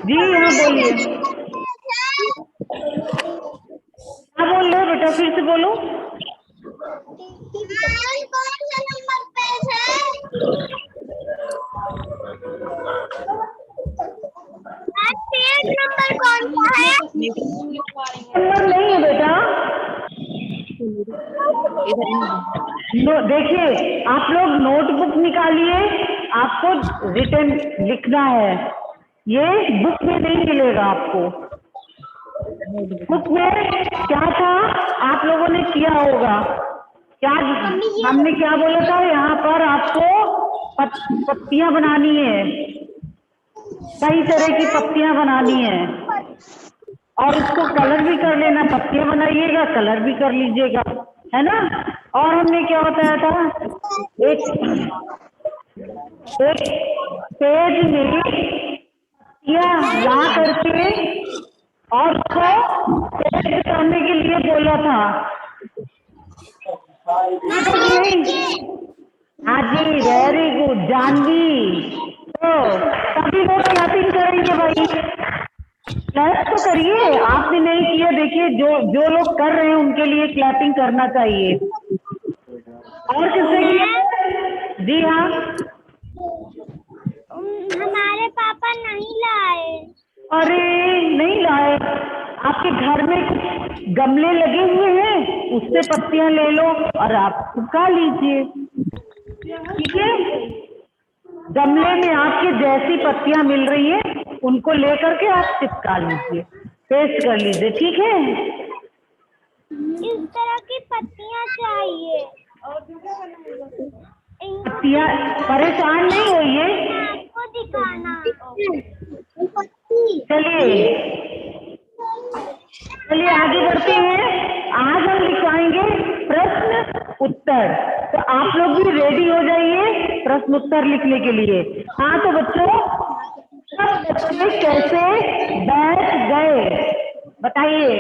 जी हाँ बोलिए। क्या बोल रहे हो बेटा, फिर से बोलो। कौन सा नंबर पेज है? पेज नंबर कौन सा है? नंबर नहीं है बेटा। देखिए आप लोग नोटबुक निकालिए, आपको रिटन लिखना है। ये बुक में नहीं मिलेगा आपको। बुक में क्या था आप लोगों ने किया होगा, क्या हमने क्या बोला था, यहाँ पर आपको पत्तियां बनानी है, कई तरह की पत्तियां बनानी है और उसको कलर भी कर लेना। पत्तियां बनाइएगा, कलर भी कर लीजिएगा, है ना। और हमने क्या बताया था, एक पेज में पत्तियां ला करके और उसको पेस्ट करने के लिए बोला था। हाँ जी, वेरी गुड जानवी। तो सभी लोग क्लैपिंग करेंगे भाई, क्लैप तो करिए। आपने नहीं किया, देखिए जो जो लोग कर रहे हैं उनके लिए क्लैपिंग करना चाहिए। और किसने किया? जी हाँ, हमारे पापा नहीं लाए। अरे नहीं लाए, आपके घर में कुछ गमले लगे हुए हैं, उससे पत्तियां ले लो और आप सुखा लीजिए, ठीक है। गमले में आपके जैसी पत्तियां मिल रही है उनको लेकर के आप चिपका लीजिए, पेस्ट कर लीजिए, ठीक है। इस तरह की पत्तियां चाहिए। पत्तियां, परेशान नहीं होइए, आपको दिखाना। चलिए चलिए आगे बढ़ते हैं। आज हम लिखवाएंगे प्रश्न उत्तर, तो आप लोग भी रेडी हो जाइए प्रश्न उत्तर लिखने के लिए। हाँ तो बच्चों, सब बच्चे कैसे बैठ गए बताइए।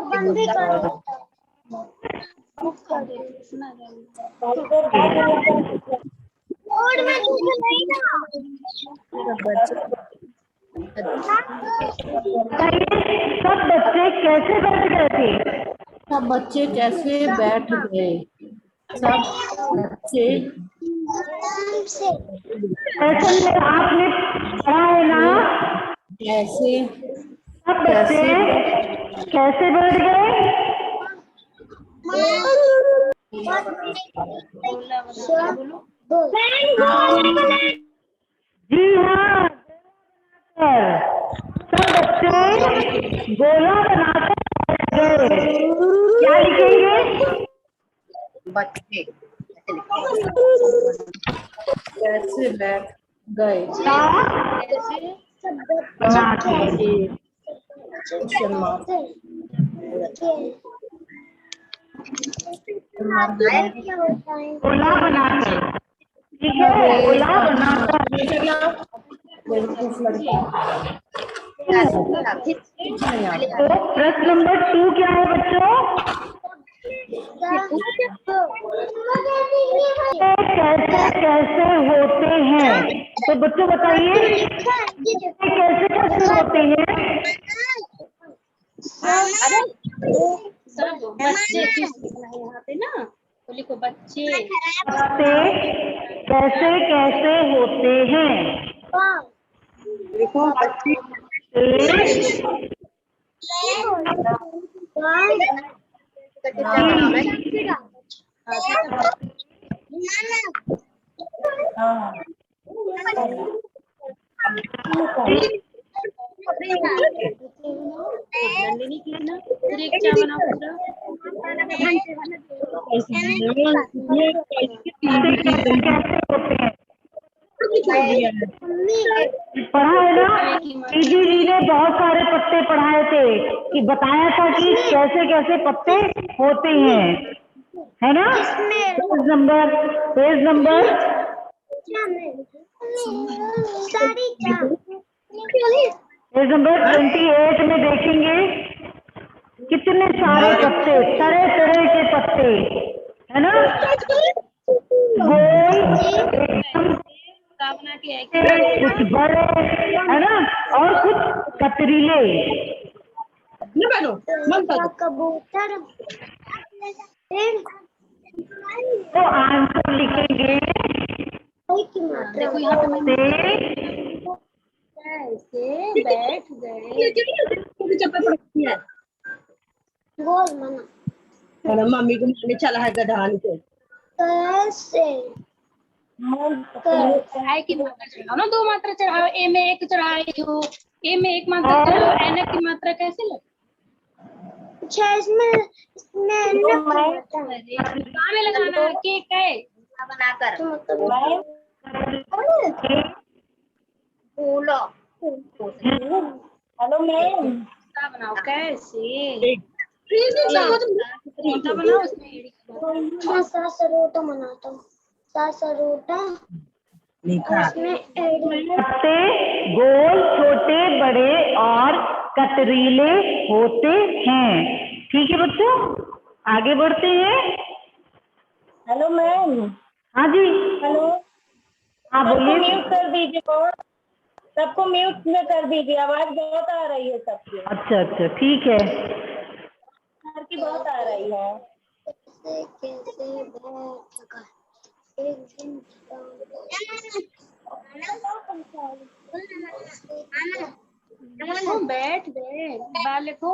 बंद भी करो। बोर्ड में कुछ नहीं ना। सब बच्चे कैसे बैठ गए थे? सब बच्चे कैसे बैठ गए? सब बच्चे लेसन में आपने पढ़ा है ना, कैसे सब बच्चे कैसे बैठ गए? जी हाँ, सब बच्चे गोला बनाकर बैठ गए। क्या लिखेंगे? बच्चे कैसे बैठ गए? गोला बनाकर, ठीक है, गोला बनाकर। तो प्रश्न नंबर 2 क्या है बच्चों? कैसे कैसे होते हैं, तो बच्चों बताइए कैसे कैसे होते हैं? सब बच्चे यहाँ पे ना, तो लिखो बच्चे कैसे कैसे होते हैं? देखो बच्चे नंदिनी की ना, फिर एक क्या बना पूरा पढ़ा है ना, दीदी जी ने बहुत सारे पत्ते पढ़ाए थे कि बताया था कि कैसे कैसे पत्ते होते हैं, है ना। पेज नंबर पेज नंबर 28 में देखेंगे कितने सारे पत्ते, तरह तरह के पत्ते, है ना। गोल, एकदम का बना के है कि कुछ बड़े, है ना, और कुछ कतरीले। कबूतर तो आंसर लिखेंगे देखो यहाँ पे मैं से कैसे बैठ गए। गोल मना मम्मी को मारने चला है गधान को। कैसे आई की मात्रा चढ़ाओ ना, 2 मात्रा चढ़ाओ, ए में 1 चढ़ाई हो, ए में 1 मात्रा चढ़ाओ, एन की मात्रा कैसे लगे? अच्छा इसमें कहाँ में लगाना है, के है बनाकर बोलो हेलो मैम। का बनाओ कैसे, छोटा बनाओ उसमें एड़ी का मैं सासरोटा मनाता हूँ। सासरोटा उसमें पत्ते गोल, छोटे, बड़े और कतरीले होते हैं। ठीक है बच्चों, आगे बढ़ते हैं। Hello ma'am. हाँ जी, हेलो, हाँ सबको बोलिए। म्यूट कर दीजिए और सबको म्यूट में कर दीजिए, आवाज बहुत आ रही है सबकी। अच्छा अच्छा, ठीक है। सर की बहुत आ रही है। कैसे बैठ एक दिन बैठ गए, बा लिखो,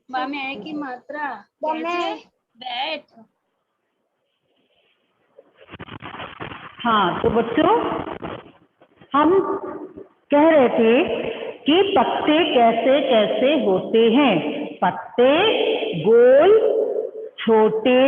बा में है की मात्रा कैसे बैठ। हाँ तो बच्चों, हम कह रहे थे कि पत्ते कैसे कैसे होते हैं। पत्ते गोल, छोटे,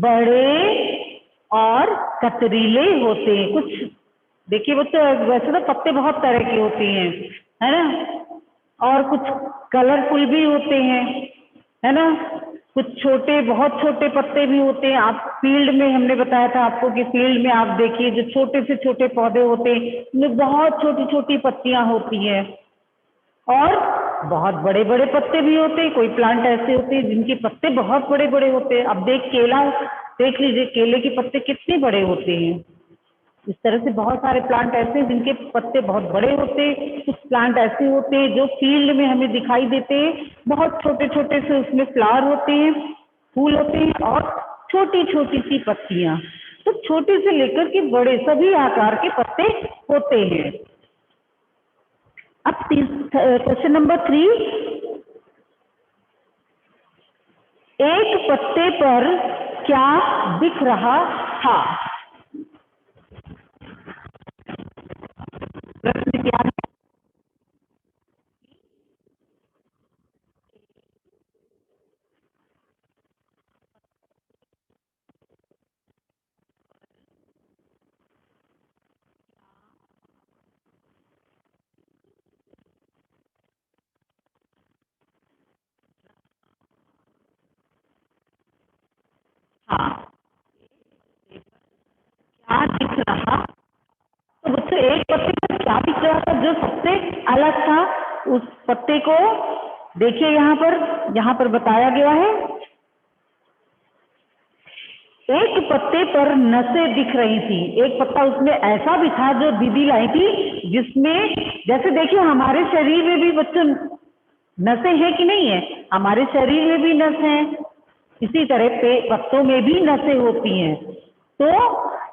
बड़े और कतरीले होते हैं। कुछ देखिए बच्चों, वैसे तो पत्ते बहुत तरह के होते हैं, है ना, और कुछ कलरफुल भी होते हैं, है ना। कुछ छोटे, बहुत छोटे पत्ते भी होते हैं। आप फील्ड में, हमने बताया था आपको कि फील्ड में आप देखिए जो छोटे से छोटे पौधे होते हैं उनमें बहुत छोटी छोटी पत्तियां होती हैं, और बहुत बड़े बड़े पत्ते भी होते हैं। कोई प्लांट ऐसे होते हैं जिनके पत्ते बहुत बड़े बड़े होते हैं। अब केला देख लीजिए, केले के पत्ते कितने बड़े होते हैं। इस तरह से बहुत सारे प्लांट ऐसे हैं जिनके पत्ते बहुत बड़े होते हैं। कुछ प्लांट ऐसे होते हैं जो फील्ड में हमें दिखाई देते हैं, बहुत छोटे छोटे से उसमें फ्लावर होते हैं, फूल होते हैं और छोटी छोटी सी पत्तियां। तो छोटे से लेकर के बड़े सभी आकार के पत्ते होते हैं। अब क्वेश्चन नंबर 3, एक पत्ते पर क्या दिख रहा था? प्रश्न क्या है? हाँ, क्या दिख रहा? तो बच्चों, एक पत्ते पर क्या दिख रहा था जो सबसे अलग था? उस पत्ते को देखिए, यहाँ पर बताया गया है। एक पत्ते पर नसें दिख रही थी। एक पत्ता उसमें ऐसा भी था जो दीदी लाई थी, जिसमें जैसे देखिए हमारे शरीर में भी बच्चों नसें हैं कि नहीं है? हमारे शरीर में भी नस हैं, इसी तरह पे पत्तों में भी नसें होती हैं। तो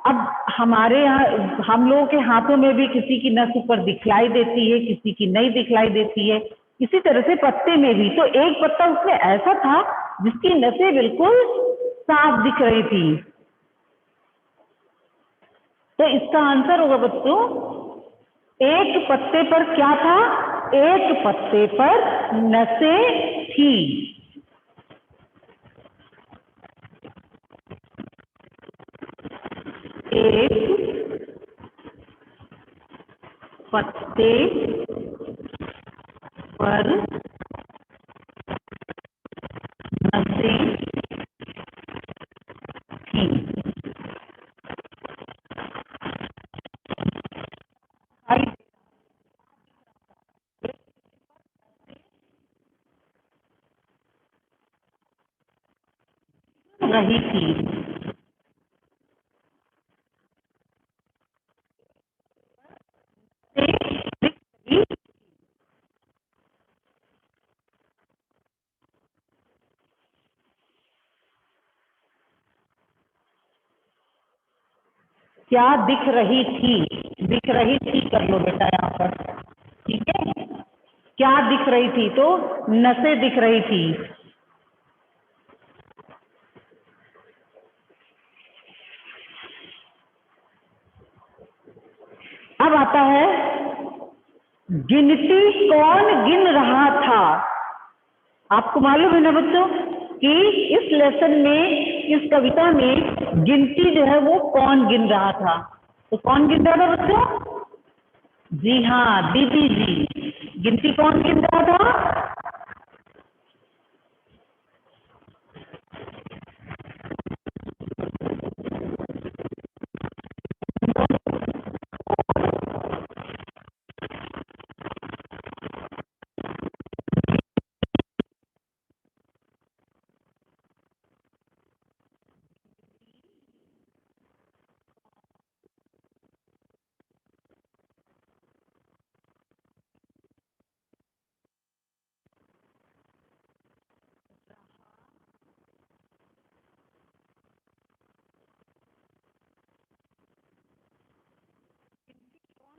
अब हमारे यहाँ, हम लोगों के हाथों में भी किसी की नस ऊपर दिखलाई देती है, किसी की नहीं दिखलाई देती है। इसी तरह से पत्ते में भी। तो एक पत्ता उसमें ऐसा था जिसकी नसें बिल्कुल साफ दिख रही थी। तो इसका आंसर होगा बच्चों, एक पत्ते पर क्या था? एक पत्ते पर नसें थी। एक पत्ते पर नसें थी। क्या दिख रही थी, दिख रही थी कर लो बेटा यहाँ पर, ठीक है। क्या दिख रही थी, तो नसें दिख रही थी। अब आता है गिनती कौन गिन रहा था। आपको मालूम है ना बच्चों कि इस लेसन में, इस कविता में गिनती जो है वो कौन गिन रहा था। तो कौन गिन रहा था बच्चों? जी हाँ, दीदी जी। गिनती कौन गिन रहा था?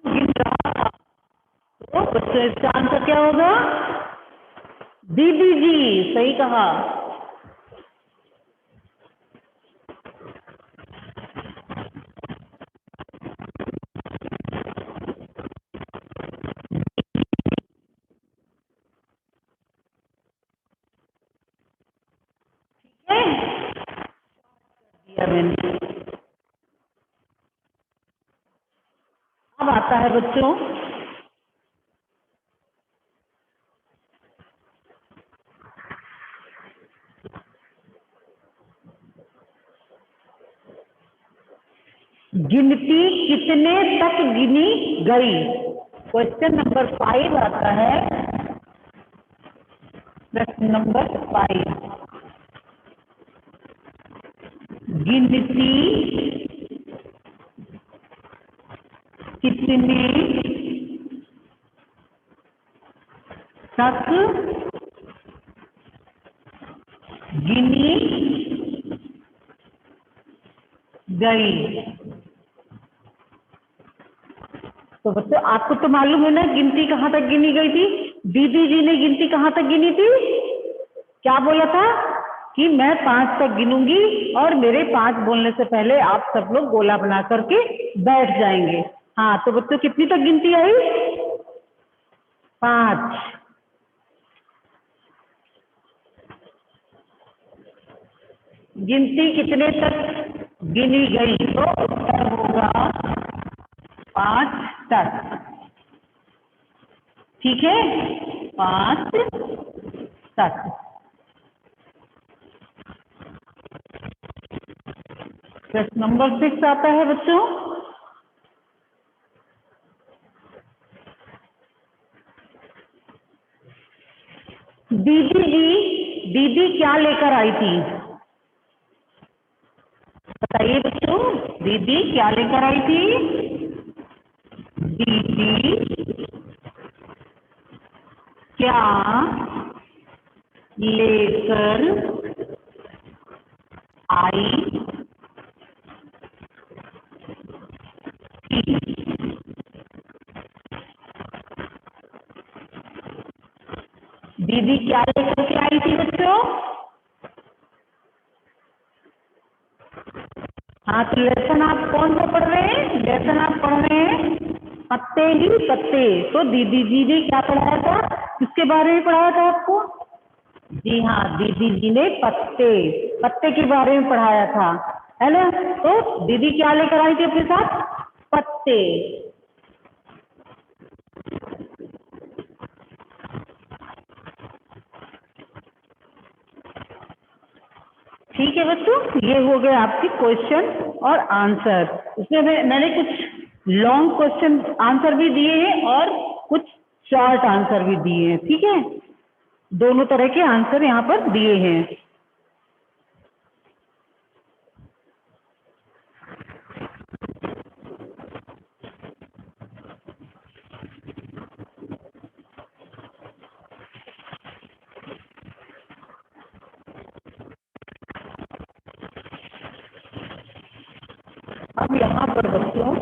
गिन रहा था। तो बच्चों इसका आंसर क्या होगा? दीदी जी, सही कहा। दिया मैंने। अब आता है बच्चों गिनती कितने तक गिनी गई। क्वेश्चन नंबर 5 आता है, प्रश्न नंबर 5। गिनती कितने तक गिनी गई। तो बच्चों आपको तो मालूम है ना गिनती कहाँ तक गिनी गई थी। दीदी जी ने गिनती कहाँ तक गिनी थी? क्या बोला था कि मैं 5 तक गिनूंगी और मेरे 5 बोलने से पहले आप सब लोग गोला बना करके बैठ जाएंगे। हाँ, तो बच्चों कितनी तक गिनती आई? 5। गिनती कितने तक गिनी गई? तो उत्तर होगा 5 तक। ठीक है, 5 तक। प्रश्न नंबर 6 आता है बच्चों। दीदी जी, दीदी क्या लेकर आई थी? बताइए बच्चों, दीदी क्या लेकर आई थी? दीदी क्या लेकर आई थी? दीदी क्या लेकर के आई थी बच्चों? हाँ, तो लेसन आप कौन सा पढ़ रहे हैं? लेसन आप पढ़ रहे हैं पत्ते ही पत्ते। तो दीदी जी ने क्या पढ़ाया था? किसके बारे में पढ़ाया था आपको? जी हाँ, दीदी जी ने पत्ते, पत्ते के बारे में पढ़ाया था, है ना। तो दीदी क्या लेकर आई थी अपने साथ? पत्ते। ठीक है बच्चों, ये हो गए आपके क्वेश्चन और आंसर। इसमें मैंने कुछ लॉन्ग क्वेश्चन आंसर भी दिए हैं और कुछ शॉर्ट आंसर भी दिए हैं। ठीक है, दोनों तरह के आंसर यहाँ पर दिए हैं। अब यहाँ पर बच्चों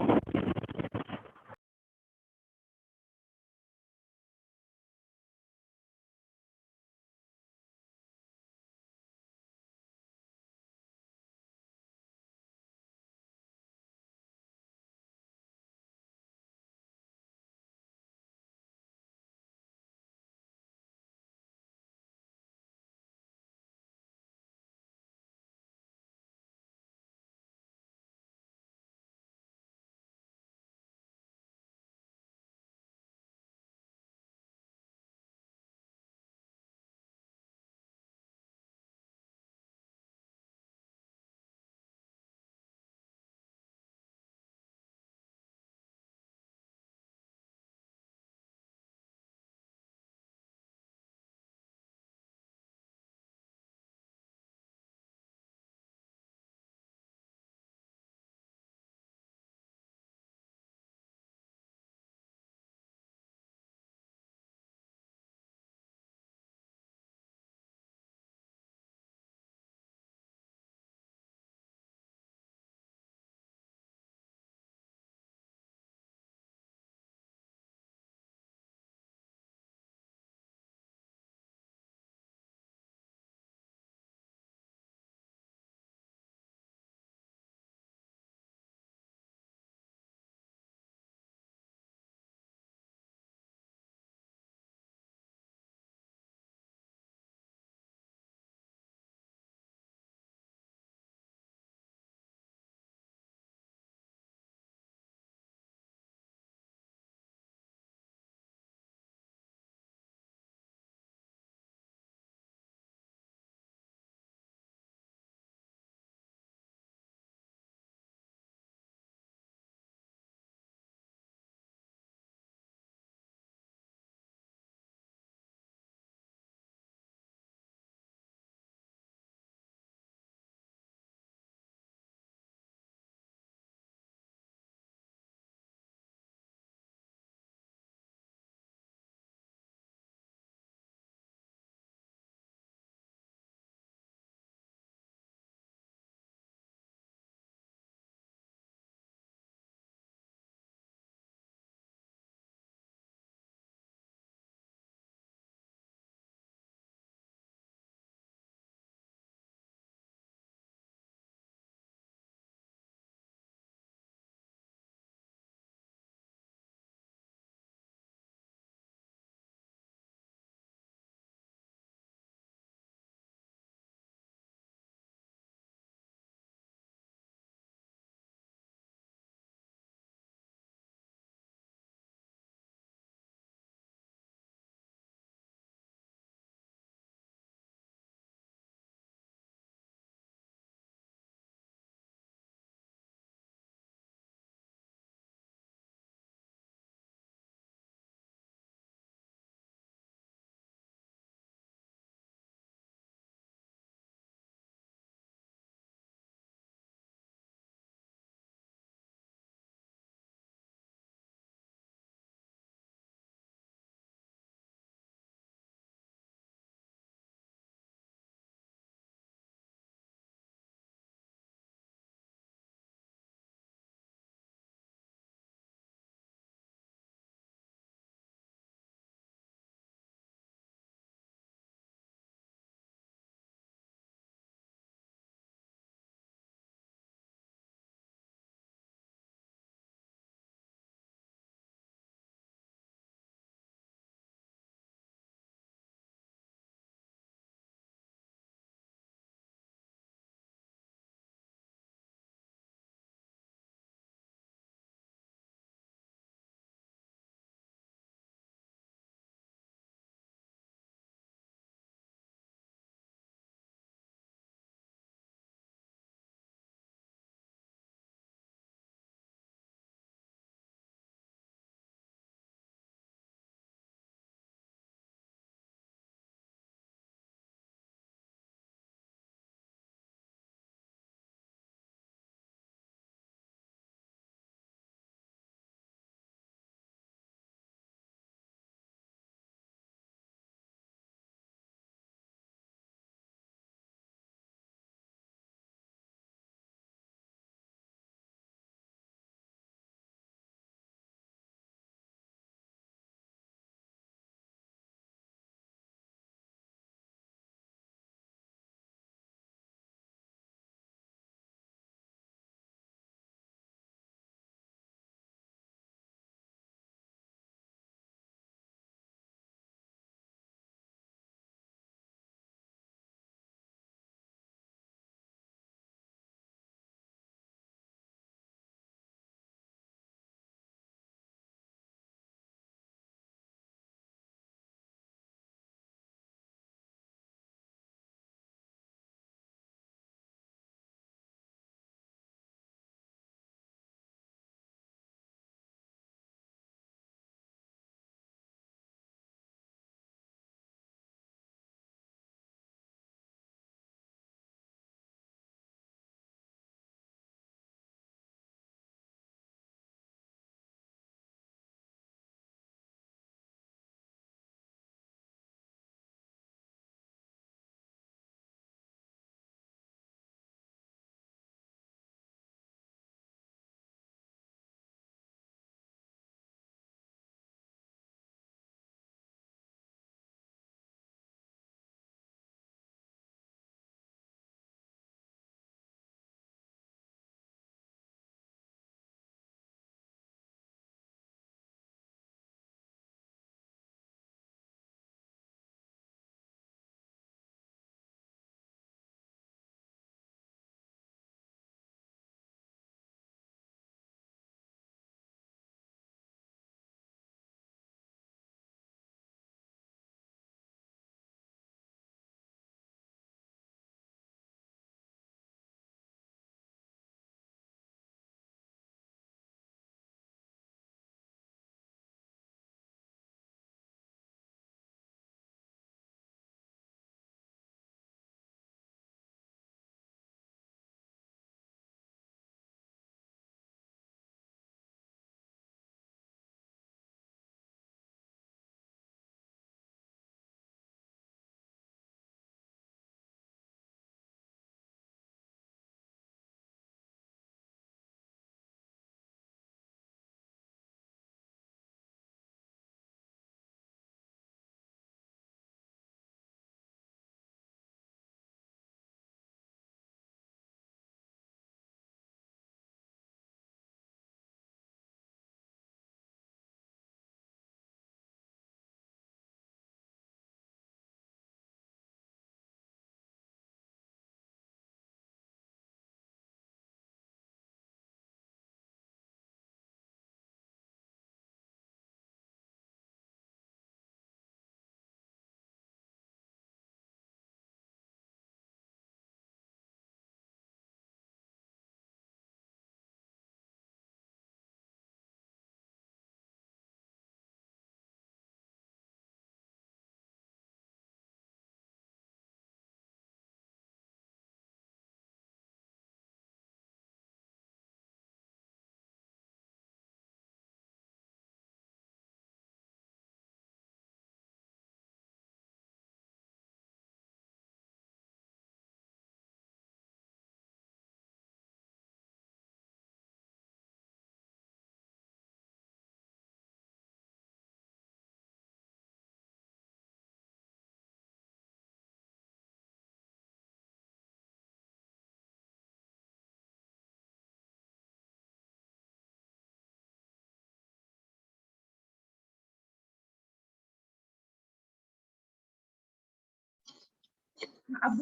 मैम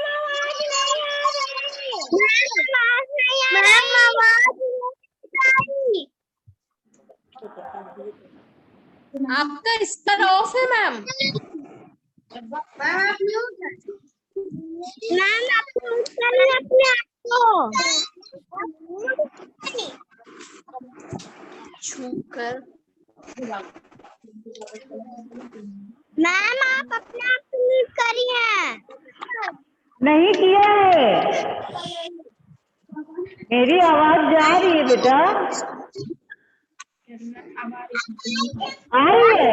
आवाज नहीं आ रही। मैम आवाज नहीं आ रही। आपका स्पीकर ऑफ है मैम। मैम आप म्यूट करिए अपने आप को। छूकर मैम आप अपने आप को म्यूट करिए। नहीं किया है, मेरी आवाज जा रही है बेटा, आ रही है?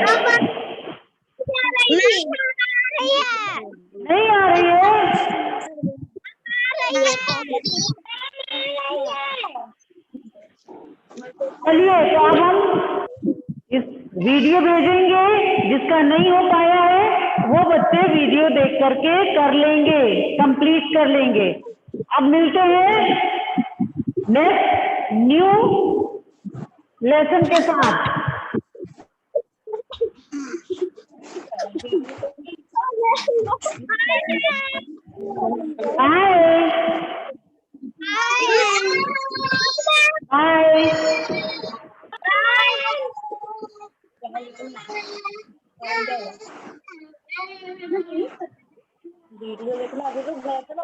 नहीं नहीं आ रही है? चलिए तो अब हम इस वीडियो भेजेंगे, जिसका नहीं हो पाया है वो बच्चे वीडियो देख करके कर लेंगे, कंप्लीट कर लेंगे। अब मिलते हैं नेक्स्ट न्यू लेसन के साथ। Bye bye. वीडियो देखना अभी तो गया था ना।